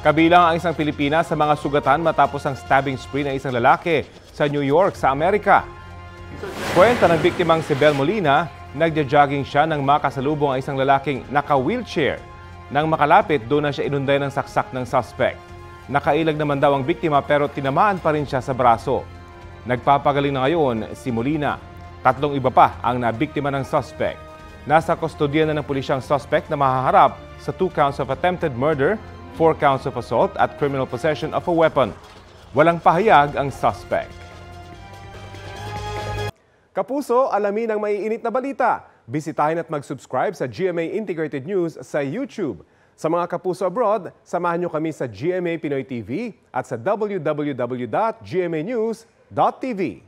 Kabilang ang isang Pilipina sa mga sugatan matapos ang stabbing spree ng isang lalaki sa New York sa Amerika. Kwenta ng biktimang si Bel Molina, nagja-jogging siya nang makasalubong ang isang lalaking naka-wheelchair. Nang makalapit, doon na siya inunday ng saksak ng suspect. Nakailag naman daw ang biktima pero tinamaan pa rin siya sa braso. Nagpapagaling na ngayon si Molina. 3 iba pa ang nabiktima ng suspect. Nasa kustodiya na ng pulisyang suspect na mahaharap sa 2 counts of attempted murder, 4 counts of assault at criminal possession of a weapon. Walang pahayag ang suspect. Kapuso, alamin ang maiinit na balita. Bisitahin at mag-subscribe sa GMA Integrated News sa YouTube. Sa mga kapuso abroad, samahan niyo kami sa GMA Pinoy TV at sa www.gmanews.tv.